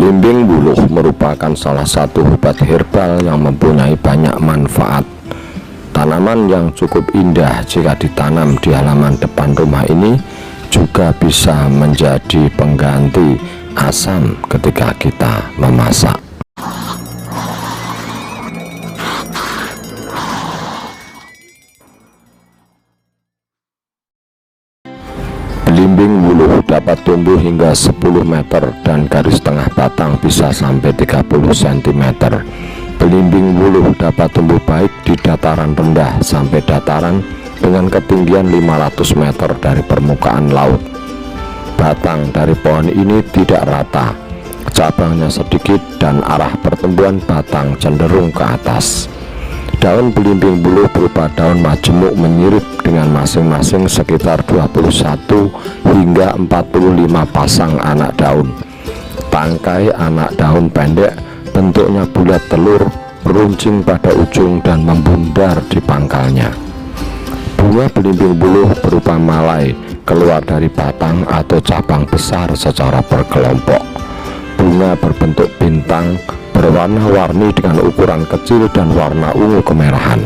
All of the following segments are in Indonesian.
Belimbing buluh merupakan salah satu obat herbal yang mempunyai banyak manfaat. Tanaman yang cukup indah jika ditanam di halaman depan rumah ini juga bisa menjadi pengganti asam ketika kita memasak. Belimbing buluh dapat tumbuh hingga 10 meter dan garis tengah batang bisa sampai 30 cm. Belimbing buluh dapat tumbuh baik di dataran rendah sampai dataran dengan ketinggian 500 meter dari permukaan laut. Batang dari pohon ini tidak rata, cabangnya sedikit dan arah pertumbuhan batang cenderung ke atas. Daun belimbing buluh berupa daun majemuk menyirip dengan masing-masing sekitar 21 hingga 45 pasang anak daun. Tangkai anak daun pendek, bentuknya bulat telur, runcing pada ujung dan membundar di pangkalnya. Bunga belimbing buluh berupa malai keluar dari batang atau cabang besar secara berkelompok. Bunga berbentuk bintang, berwarna-warni dengan ukuran kecil dan warna ungu kemerahan.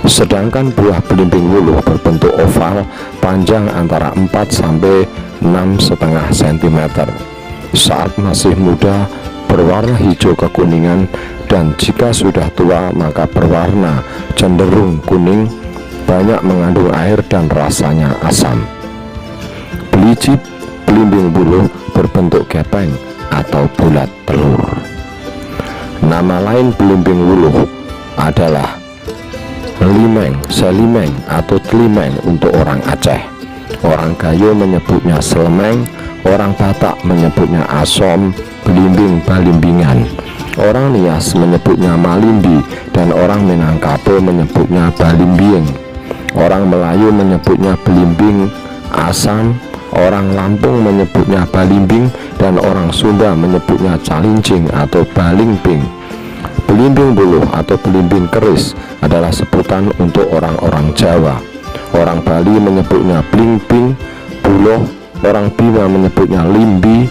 Sedangkan buah belimbing buluh berbentuk oval, panjang antara 4 sampai 6,5 cm. Saat masih muda berwarna hijau kekuningan, dan jika sudah tua maka berwarna cenderung kuning, banyak mengandung air dan rasanya asam. Biji belimbing buluh berbentuk gepeng atau bulat telur. Nama lain belimbing buluh adalah limeng, selimeng atau telimeng untuk orang Aceh. Orang Gayo menyebutnya selemeng, orang Batak menyebutnya asom, belimbing balimbingan. Orang Nias menyebutnya malimbi dan orang Minangkabau menyebutnya balimbing. Orang Melayu menyebutnya belimbing asam, orang Lampung menyebutnya balimbing, dan orang Sunda menyebutnya calincing atau balingbing. Belimbing buluh atau belimbing keris adalah sebutan untuk orang-orang Jawa. Orang Bali menyebutnya blingbing, buluh. Orang Bima menyebutnya limbi.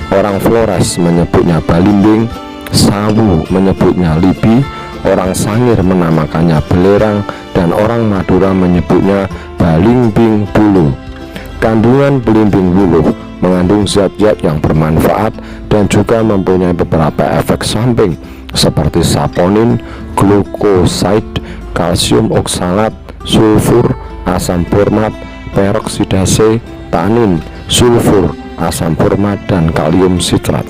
Orang Flores menyebutnya balimbing. Sawu menyebutnya libi. Orang Sangir menamakannya belerang, dan orang Madura menyebutnya balingbing buluh. Kandungan belimbing buluh mengandung zat-zat yang bermanfaat dan juga mempunyai beberapa efek samping seperti saponin, glukoside, kalsium oksalat, sulfur, asam format, peroksidase, tanin, sulfur, asam format, dan kalium sitrat.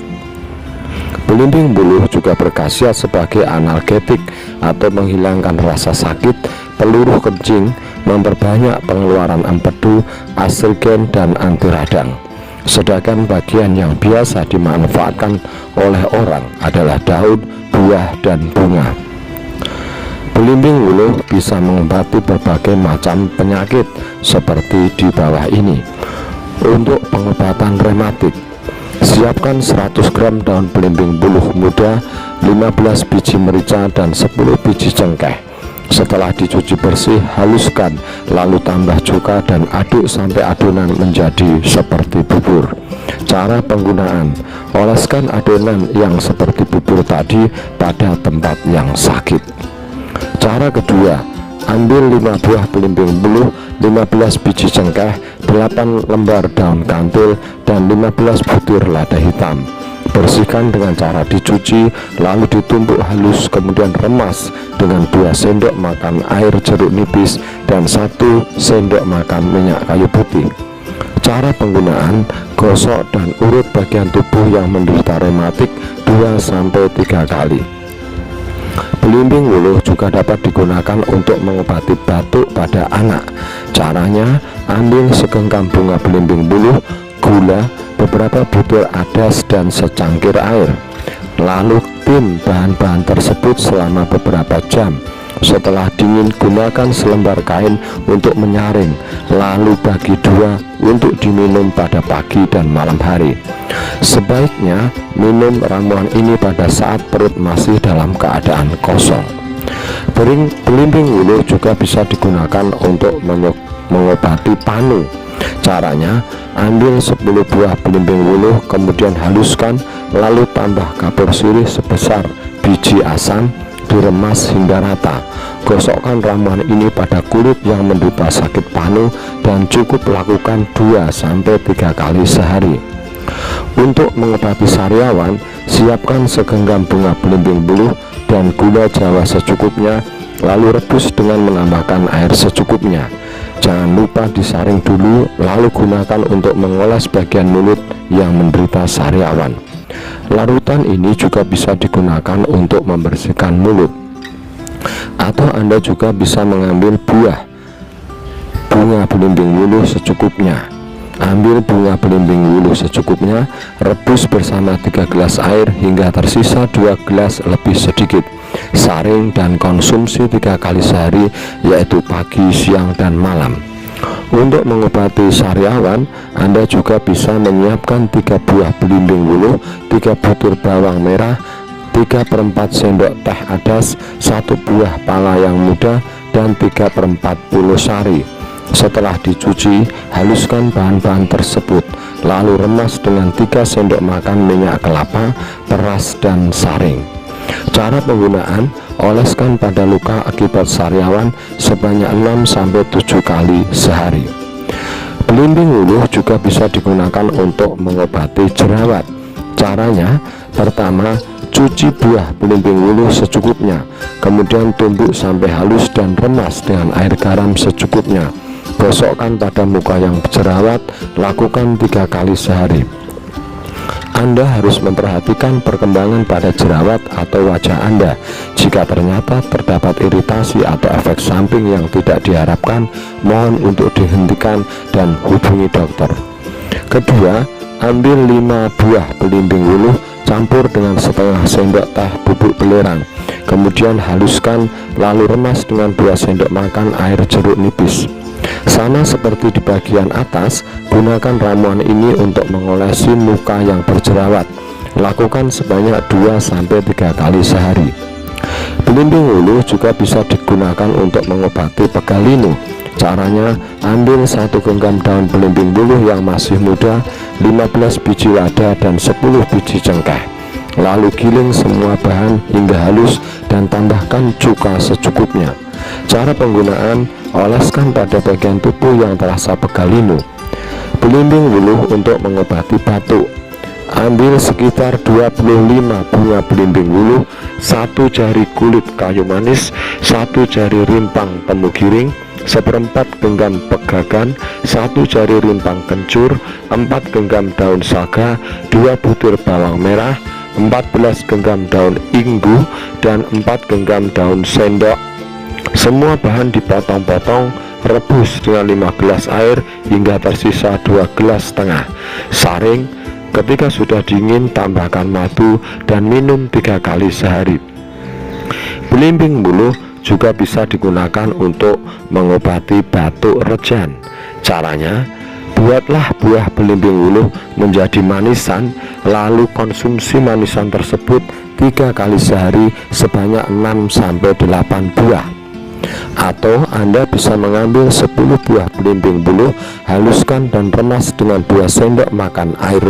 Belimbing buluh juga berkhasiat sebagai analgetik atau menghilangkan rasa sakit, peluruh kencing, memperbanyak pengeluaran empedu, astrigen, dan anti radang. Sedangkan bagian yang biasa dimanfaatkan oleh orang adalah daun, buah, dan bunga. Belimbing buluh bisa mengobati berbagai macam penyakit seperti di bawah ini. Untuk pengobatan rematik, siapkan 100 gram daun belimbing buluh muda, 15 biji merica, dan 10 biji cengkeh. Setelah dicuci bersih, haluskan, lalu tambah cuka dan aduk sampai adonan menjadi seperti bubur. Cara penggunaan: oleskan adonan yang seperti bubur tadi pada tempat yang sakit. Cara kedua, ambil 5 buah belimbing buluh, 15 biji cengkeh, 8 lembar daun kantil, dan 15 butir lada hitam. Bersihkan dengan cara dicuci, lalu ditumbuk halus, kemudian remas dengan 2 sendok makan air jeruk nipis dan 1 sendok makan minyak kayu putih. Cara penggunaan: gosok dan urut bagian tubuh yang menderita rematik 2-3 kali. Belimbing buluh juga dapat digunakan untuk mengobati batuk pada anak. Caranya: ambil segenggam bunga belimbing buluh, gula, beberapa butir adas, dan secangkir air. Lalu tim bahan-bahan tersebut selama beberapa jam. Setelah dingin, gunakan selembar kain untuk menyaring, lalu bagi 2 untuk diminum pada pagi dan malam hari. Sebaiknya minum ramuan ini pada saat perut masih dalam keadaan kosong. Belimbing buluh juga bisa digunakan untuk mengobati panu. Caranya, ambil 10 buah belimbing wuluh, kemudian haluskan, lalu tambah kapur sirih sebesar biji asam, diremas hingga rata. Gosokkan ramuan ini pada kulit yang menderita sakit panu dan cukup lakukan 2-3 kali sehari. Untuk mengobati sariawan, siapkan segenggam bunga belimbing wuluh dan gula jawa secukupnya, lalu rebus dengan menambahkan air secukupnya. Jangan lupa disaring dulu, lalu gunakan untuk mengoles bagian mulut yang menderita sariawan. Larutan ini juga bisa digunakan untuk membersihkan mulut. Atau Anda juga bisa mengambil bunga belimbing wuluh secukupnya. Ambil bunga belimbing wuluh secukupnya, rebus bersama 3 gelas air hingga tersisa 2 gelas lebih sedikit. Saring dan konsumsi 3 kali sehari, yaitu pagi, siang, dan malam. Untuk mengobati sariawan, Anda juga bisa menyiapkan 3 buah belimbing wuluh, 3 butir bawang merah, 3/4 sendok teh adas, 1 buah pala yang muda, dan 3/40 sari. Setelah dicuci, haluskan bahan-bahan tersebut, lalu remas dengan 3 sendok makan minyak kelapa, peras, dan saring. Cara penggunaan: oleskan pada luka akibat sariawan sebanyak 6-7 kali sehari. Belimbing wuluh juga bisa digunakan untuk mengobati jerawat. Caranya, pertama, cuci buah belimbing wuluh secukupnya, kemudian tumbuk sampai halus dan remas dengan air garam secukupnya. Gosokkan pada muka yang berjerawat, lakukan 3 kali sehari. Anda harus memperhatikan perkembangan pada jerawat atau wajah Anda. Jika ternyata terdapat iritasi atau efek samping yang tidak diharapkan, mohon untuk dihentikan dan hubungi dokter. Kedua, ambil 5 buah belimbing wuluh, campur dengan setengah sendok teh bubuk belerang, kemudian haluskan, lalu remas dengan 2 sendok makan air jeruk nipis. Sama seperti di bagian atas, gunakan ramuan ini untuk mengolesi muka yang berjerawat. Lakukan sebanyak 2-3 kali sehari. Belimbing wuluh juga bisa digunakan untuk mengobati pegal linu. Caranya, ambil 1 genggam daun belimbing wuluh yang masih muda, 15 biji lada, dan 10 biji cengkeh. Lalu giling semua bahan hingga halus dan tambahkan cuka secukupnya. Cara penggunaan: oleskan pada bagian tubuh yang terasa pegal linu. Belimbing wuluh untuk mengobati batuk. Ambil sekitar 25 bunga belimbing wuluh, 1 jari kulit kayu manis, 1 jari rimpang temu giring, 1/4 genggam pegagan, 1 jari rimpang kencur, 4 genggam daun saga, 2 butir bawang merah, 14 genggam daun inggu, dan 4 genggam daun sendok. Semua bahan dipotong-potong, rebus dengan 5 gelas air hingga tersisa 2 gelas setengah. Saring, ketika sudah dingin tambahkan madu dan minum 3 kali sehari. Belimbing wuluh juga bisa digunakan untuk mengobati batuk rejan. Caranya, buatlah buah belimbing wuluh menjadi manisan, lalu konsumsi manisan tersebut 3 kali sehari sebanyak 6-8 buah. Atau Anda bisa mengambil 10 buah belimbing wuluh, haluskan dan remas dengan 2 sendok makan air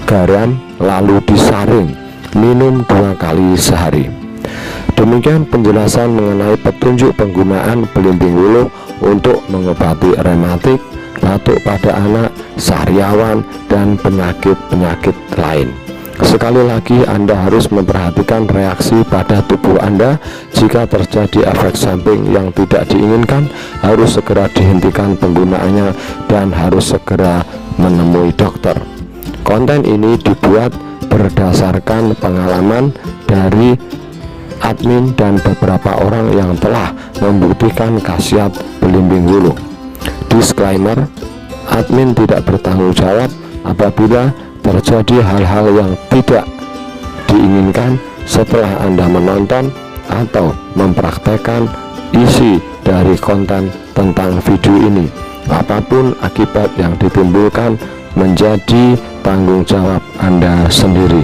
garam, lalu disaring, minum 2 kali sehari. Demikian penjelasan mengenai petunjuk penggunaan belimbing wuluh untuk mengobati rematik, batuk pada anak, sariawan, dan penyakit-penyakit lain. Sekali lagi, Anda harus memperhatikan reaksi pada tubuh Anda. Jika terjadi efek samping yang tidak diinginkan, harus segera dihentikan penggunaannya dan harus segera menemui dokter. Konten ini dibuat berdasarkan pengalaman dari admin dan beberapa orang yang telah membuktikan khasiat belimbing wuluh. Disclaimer: admin tidak bertanggung jawab apabila terjadi hal-hal yang tidak diinginkan setelah Anda menonton atau mempraktekkan isi dari konten tentang video ini. Apapun akibat yang ditimbulkan menjadi tanggung jawab Anda sendiri.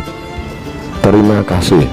Terima kasih.